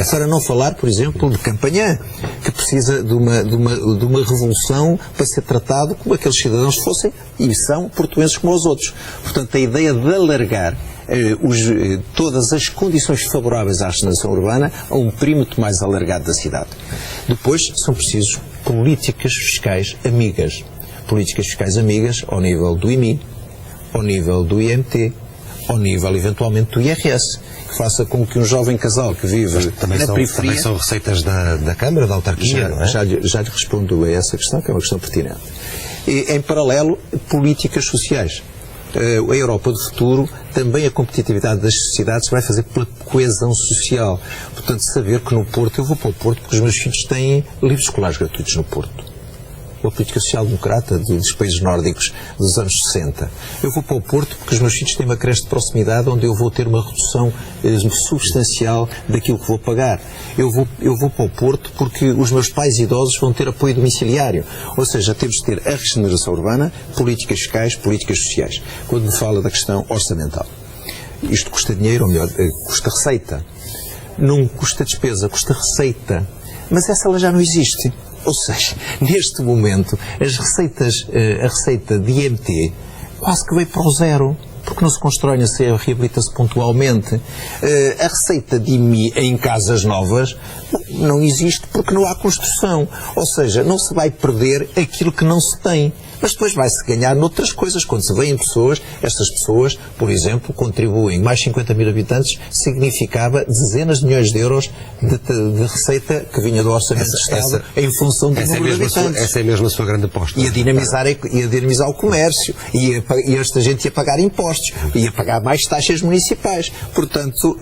Para não falar, por exemplo, de Campanhã, que precisa de uma revolução para ser tratado como aqueles cidadãos fossem e são portuenses como os outros. Portanto, a ideia de alargar todas as condições favoráveis à regeneração urbana a um perímetro mais alargado da cidade. Depois são precisos políticas fiscais amigas. Políticas fiscais amigas ao nível do IMI, ao nível do IMT, ao nível, eventualmente, do IRS, que faça com que um jovem casal que vive na periferia... Também são receitas da Câmara, da autarquia, não é? Já lhe respondo a essa questão, que é uma questão pertinente. E, em paralelo, políticas sociais. A Europa do futuro, também a competitividade das sociedades vai fazer pela coesão social. Portanto, saber que no Porto, eu vou para o Porto porque os meus filhos têm livros escolares gratuitos no Porto. Uma política social-democrata dos países nórdicos dos anos 60. Eu vou para o Porto porque os meus filhos têm uma creche de proximidade onde eu vou ter uma redução substancial daquilo que vou pagar. Eu vou para o Porto porque os meus pais idosos vão ter apoio domiciliário. Ou seja, temos de ter a regeneração urbana, políticas fiscais, políticas sociais. Quando me fala da questão orçamental. Isto custa dinheiro, ou melhor, custa receita. Não custa despesa, custa receita. Mas essa ela já não existe. Ou seja, neste momento, a receita de IMT quase que veio para o zero, porque não se constrói, não se reabilita-se pontualmente. A receita de IMI em casas novas não existe porque não há construção. Ou seja, não se vai perder aquilo que não se tem. Mas depois vai-se ganhar noutras coisas. Quando se vêem pessoas, estas pessoas, por exemplo, contribuem, mais 50 mil habitantes, significava dezenas de milhões de euros de receita que vinha do Orçamento do Estado em função do número de habitantes. Essa é mesmo a sua grande aposta. E a dinamizar o comércio. E esta gente ia pagar impostos. Ia pagar mais taxas municipais. Portanto,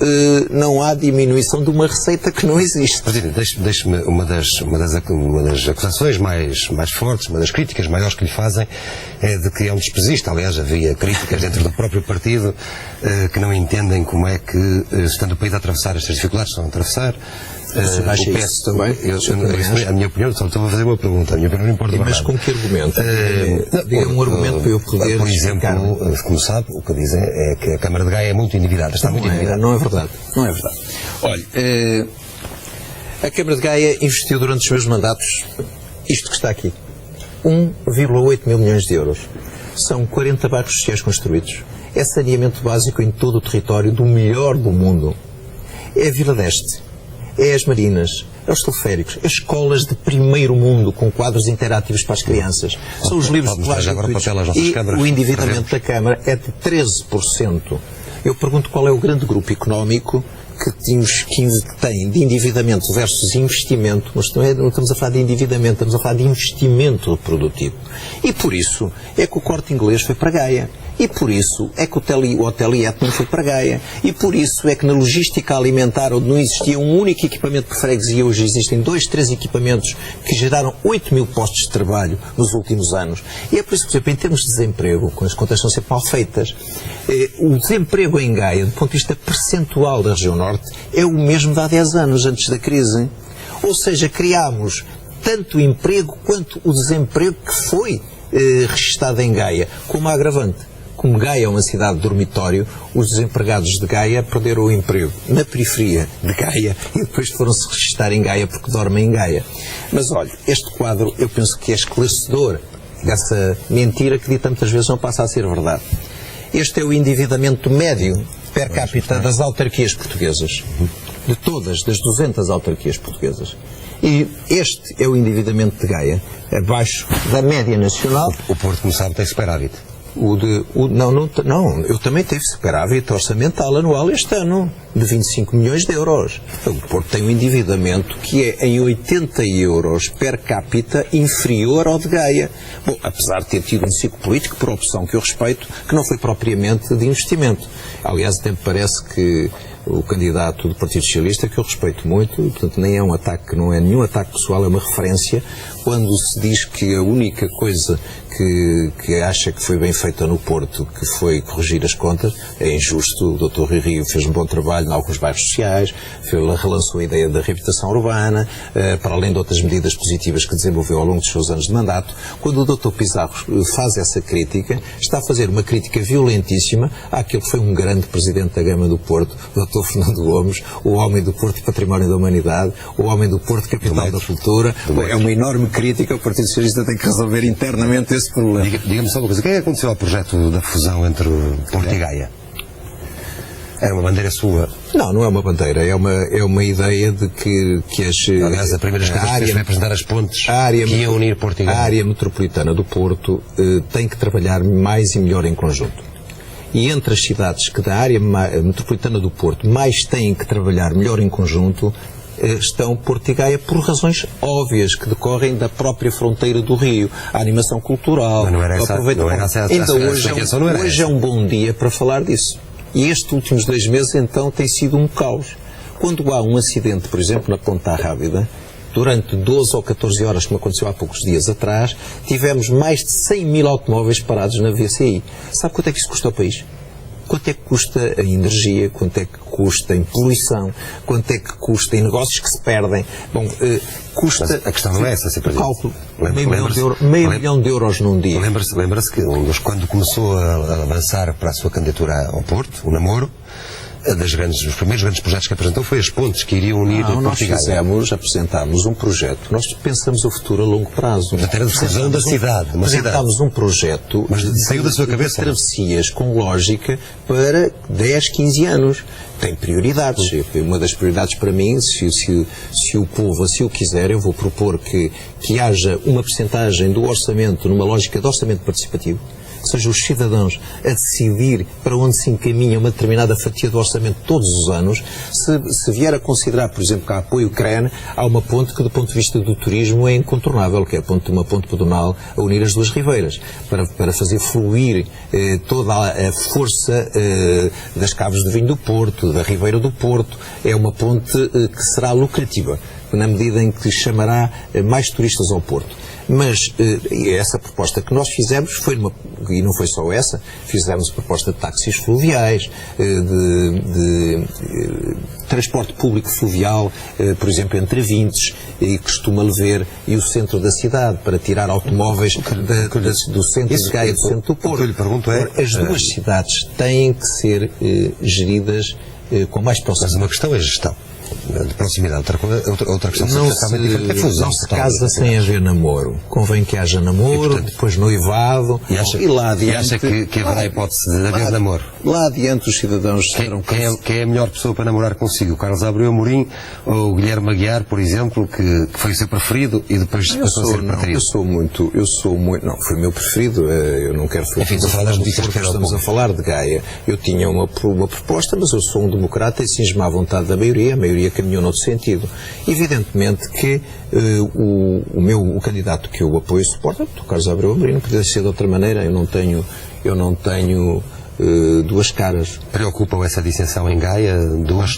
não há diminuição de uma receita que não existe. Deixe-me uma das acusações mais fortes, uma das críticas maiores que lhe fazem é de que é um despesista. Aliás, havia críticas dentro do próprio partido que não entendem como é que, estando o país a atravessar estas dificuldades, estão a atravessar. O PS também? A minha opinião, só estou a fazer uma pergunta. A minha opinião não importa. Mas com que argumento? Diga um argumento para eu poder por exemplo, como sabe, o que dizem é que a Câmara de Gaia é muito endividada. Está muito endividada. Não é verdade. Não é verdade. Olha, a Câmara de Gaia investiu durante os meus mandatos isto que está aqui. 1,8 mil milhões de euros. São 40 bairros sociais construídos. É saneamento básico em todo o território do melhor do mundo. É a Vila d'Este. É as marinas. É os teleféricos. As escolas de primeiro mundo com quadros interativos para as crianças. São os livros escolares gratuitos. E o endividamento da Câmara é de 13%. Eu pergunto qual é o grande grupo económico que tem de endividamento versus investimento, mas não estamos a falar de endividamento, estamos a falar de investimento produtivo. E por isso é que o Corte Inglês foi para Gaia. E por isso é que o Hotel Yetman foi para Gaia. E por isso é que na logística alimentar, onde não existia um único equipamento por freguesia, hoje existem 2, 3 equipamentos que geraram 8 mil postos de trabalho nos últimos anos. E é por isso que, por exemplo, em termos de desemprego, quando as contas estão sempre mal feitas, o desemprego em Gaia, do ponto de vista percentual da região norte, é o mesmo de há 10 anos, antes da crise. Ou seja, criámos tanto o emprego quanto o desemprego que foi registado em Gaia, como agravante. Como Gaia é uma cidade de dormitório, os desempregados de Gaia perderam o emprego na periferia de Gaia e depois foram-se registar em Gaia porque dormem em Gaia. Mas olha, este quadro eu penso que é esclarecedor dessa mentira que dita muitas vezes não passa a ser verdade. Este é o endividamento médio per capita das autarquias portuguesas. De todas, das 200 autarquias portuguesas. E este é o endividamento de Gaia, abaixo da média nacional. O Porto, como sabe, tem superávit. Não, eu também tive superávit orçamental anual este ano, de 25 milhões de euros. O Porto tem um endividamento que é em 80 euros per capita inferior ao de Gaia. Bom, apesar de ter tido um ciclo político, por opção que eu respeito, que não foi propriamente de investimento. Aliás, até me parece que o candidato do Partido Socialista, que eu respeito muito, e, portanto, nem é um ataque, não é nenhum ataque pessoal, é uma referência, quando se diz que a única coisa que acha que foi bem feita no Porto, que foi corrigir as contas, é injusto. O Dr. Rui Rio fez um bom trabalho em alguns bairros sociais, relançou a ideia da reabilitação urbana, para além de outras medidas positivas que desenvolveu ao longo dos seus anos de mandato. Quando o Dr. Pizarro faz essa crítica, está a fazer uma crítica violentíssima àquele que foi um grande presidente da Gama do Porto, o Dr. Dr. Fernando Gomes, o homem do Porto Património da Humanidade, o homem do Porto Capital da Cultura. É uma enorme crítica, o Partido Socialista tem que resolver internamente esse problema. Diga-me só uma coisa, o que é que aconteceu ao projeto da fusão entre Porto e Gaia? Era uma bandeira sua? Não, não é uma bandeira, é uma ideia de que Aliás, a primeira coisa que fez foi apresentar as pontes que iam unir Porto e Gaia. A área metropolitana do Porto tem que trabalhar mais e melhor em conjunto. E entre as cidades que da área metropolitana do Porto mais têm que trabalhar melhor em conjunto estão Porto e Gaia por razões óbvias que decorrem da própria fronteira do Rio. A animação cultural, mas não era essa, ainda hoje é um bom dia para falar disso. E estes últimos 2 meses, então, tem sido um caos. Quando há um acidente, por exemplo, na Ponta Rábida, durante 12 ou 14 horas, como aconteceu há poucos dias atrás, tivemos mais de 100 mil automóveis parados na VCI. Sabe quanto é que isso custa ao país? Quanto é que custa em energia? Quanto é que custa em poluição? Quanto é que custa em negócios que se perdem? Bom, custa... Mas a questão não é essa, Sr. Cálculo. Meio milhão de euros num dia. Lembra-se que quando começou a avançar para a sua candidatura ao Porto, o namoro, os primeiros grandes projetos que apresentou foi as pontes que iriam unir Porto e Gaia. Nós apresentámos um projeto, nós pensamos o futuro a longo prazo. Era de fusão da cidade. Apresentámos um projeto saiu da sua cabeça, de travessias com lógica para 10, 15 anos. Tem prioridades. Uma das prioridades para mim, se o povo assim o quiser, eu vou propor que haja uma percentagem do orçamento numa lógica de orçamento participativo. Ou seja, os cidadãos a decidir para onde se encaminha uma determinada fatia do orçamento todos os anos. Se vier a considerar, por exemplo, que há apoio CREN, há uma ponte que, do ponto de vista do turismo, é incontornável, que é uma ponte pedonal a unir as duas ribeiras, para fazer fluir toda a força das caves de vinho do Porto, da Ribeira do Porto. É uma ponte que será lucrativa, na medida em que chamará mais turistas ao Porto. Mas essa proposta que nós fizemos e não foi só essa, fizemos proposta de táxis fluviais, de transporte público fluvial, por exemplo, entre Vintes e Costuma-Lever e o centro da cidade, para tirar automóveis do centro de Gaia, do centro do Porto. O que eu lhe pergunto é... As duas cidades têm que ser geridas com mais proximidade. Mas uma questão é gestão de proximidade, outra questão totalmente diferente é fusão. Não se casa sem haver namoro. Convém que haja namoro, portanto, depois noivado, e lá adiante... E acha que haverá hipótese de haver namoro? Lá adiante os cidadãos serão... Quem é a melhor pessoa para namorar consigo? O Carlos Abreu Amorim ou o Guilherme Aguiar, por exemplo, que foi o seu preferido e depois passou a ser preferido? Eu sou muito... Não, foi o meu preferido. Eu não quero... Enfim, estamos a falar de Gaia. Eu tinha uma proposta, mas eu sou um democrata e cinjo-me à vontade da maioria. A maioria caminhou noutro sentido. Evidentemente que o candidato que eu apoio e suporto, o Carlos Abreu Amorim, não podia ser de outra maneira. Eu não tenho duas caras. Preocupam essa dissensão em Gaia?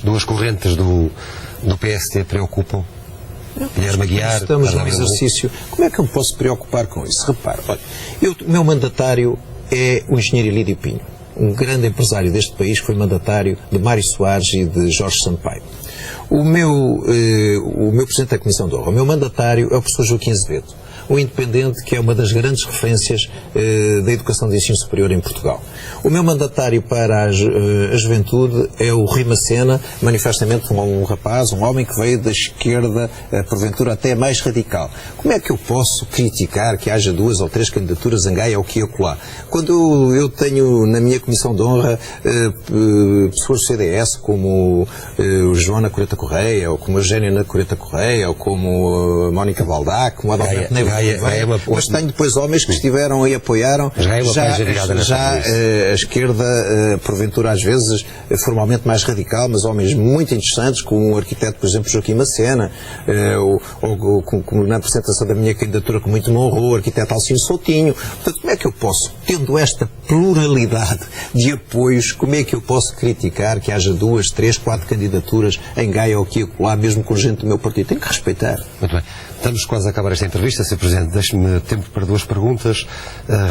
Duas correntes do PST preocupam? Guilherme Aguiar... Estamos num exercício... Como é que eu me posso preocupar com isso? Repare, olha, o meu mandatário é o engenheiro Elídio Pinho, um grande empresário deste país que foi mandatário de Mário Soares e de Jorge Sampaio. O meu Presidente da Comissão de Honra, o meu mandatário é o professor Joaquim Azevedo, um independente que é uma das grandes referências da educação de ensino superior em Portugal. O meu mandatário para a juventude é o Rui Macena, manifestamente um rapaz, um homem que veio da esquerda, porventura até mais radical. Como é que eu posso criticar que haja 2 ou 3 candidaturas em Gaia ou que acolá? Quando eu tenho na minha Comissão de Honra pessoas do CDS como o Joana Coreta Correia, ou como a Eugénia Coreta Correia, ou como a Mónica Baldac, como a Adalberto Neves. Mas tenho depois homens que estiveram e apoiaram já a esquerda, porventura às vezes formalmente mais radical, mas homens muito interessantes, como o arquiteto, por exemplo, Joaquim Macena, ou como na apresentação da minha candidatura, que muito me honrou, o arquiteto Alcino Soutinho. Portanto, como é que eu posso, tendo esta pluralidade de apoios, como é que eu posso criticar que haja 2, 3, 4 candidaturas em Gaia ou aqui acolá, mesmo com gente do meu partido? Tenho que respeitar. Muito bem. Estamos quase a acabar esta entrevista, Sr. Presidente. Deixe-me tempo para 2 perguntas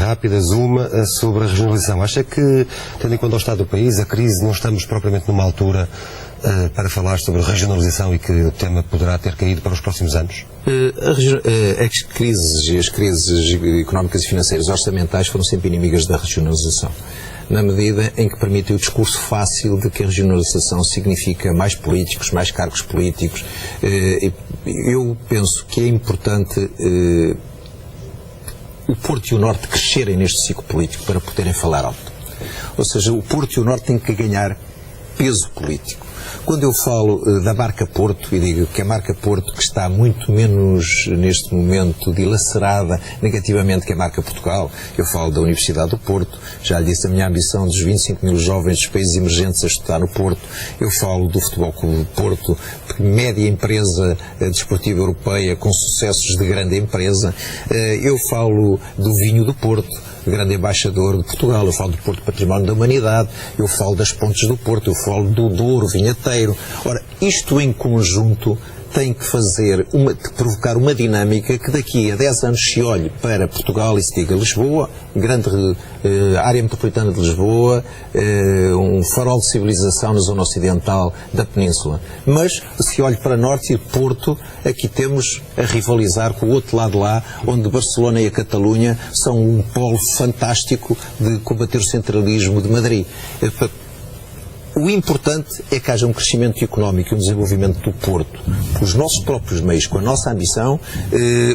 rápidas. Uma sobre a regionalização. Acha que, tendo em conta o estado do país, a crise, não estamos propriamente numa altura para falar sobre regionalização e que o tema poderá ter caído para os próximos anos? As crises económicas e financeiras orçamentais foram sempre inimigas da regionalização. na medida em que permitem o discurso fácil de que a regionalização significa mais políticos, mais cargos políticos. Eu penso que é importante o Porto e o Norte crescerem neste ciclo político para poderem falar alto. Ou seja, o Porto e o Norte têm que ganhar peso político. Quando eu falo da marca Porto, e digo que a marca Porto que está muito menos, neste momento, dilacerada negativamente que a marca Portugal, eu falo da Universidade do Porto, já lhe disse a minha ambição dos 25 mil jovens dos países emergentes a estudar no Porto, eu falo do Futebol Clube do Porto, média empresa desportiva europeia com sucessos de grande empresa, eu falo do vinho do Porto, grande embaixador de Portugal, eu falo do Porto Património da Humanidade, eu falo das pontes do Porto, eu falo do Douro vinheteiro. Ora, isto em conjunto tem que provocar uma dinâmica que daqui a 10 anos se olhe para Portugal e se diga Lisboa, grande área metropolitana de Lisboa, um farol de civilização na zona ocidental da península. Mas se olhe para Norte e Porto, aqui temos a rivalizar com o outro lado lá, onde Barcelona e a Catalunha são um polo fantástico de combater o centralismo de Madrid. O importante é que haja um crescimento económico e um desenvolvimento do Porto, com os nossos próprios meios, com a nossa ambição,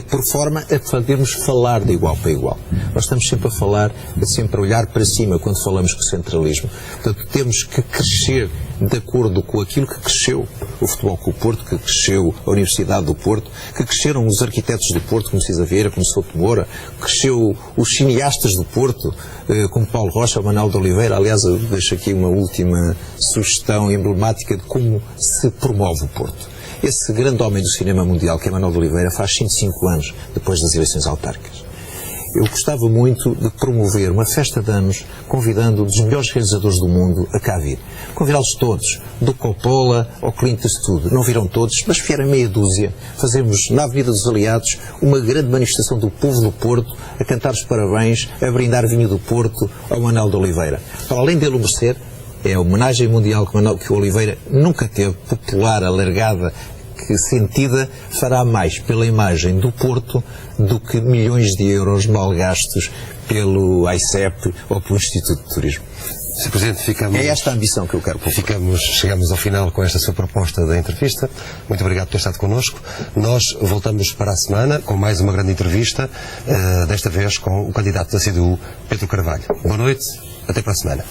por forma a podermos falar de igual para igual. Nós estamos sempre a falar, sempre a olhar para cima quando falamos com o centralismo. Portanto, temos que crescer de acordo com aquilo que cresceu o Futebol Clube do Porto, que cresceu a Universidade do Porto, que cresceram os arquitetos do Porto, como Cisa Vieira, como Souto Moura, cresceu os cineastas do Porto, como Paulo Rocha, Manuel de Oliveira. Aliás, eu deixo aqui uma última sugestão emblemática de como se promove o Porto. Esse grande homem do cinema mundial, que é Manuel de Oliveira, faz 105 anos depois das eleições autárquicas. Eu gostava muito de promover uma festa de anos convidando um dos melhores realizadores do mundo a cá vir. Convidá-los todos, do Coppola ao Clint Eastwood. Não viram todos, mas vieram meia dúzia. Fazemos na Avenida dos Aliados uma grande manifestação do povo do Porto a cantar os parabéns, a brindar vinho do Porto ao Manuel de Oliveira. Para além dele o merecer, é a homenagem mundial que o Oliveira nunca teve, popular, alargada, que sentida, fará mais pela imagem do Porto do que milhões de euros mal gastos pelo AICEP ou pelo Instituto de Turismo. Sr. Presidente, é esta a ambição que eu quero propor. Chegamos ao final com esta sua proposta da entrevista. Muito obrigado por ter estado connosco. Nós voltamos para a semana com mais uma grande entrevista, desta vez com o candidato da CDU, Pedro Carvalho. Boa noite, até para a semana.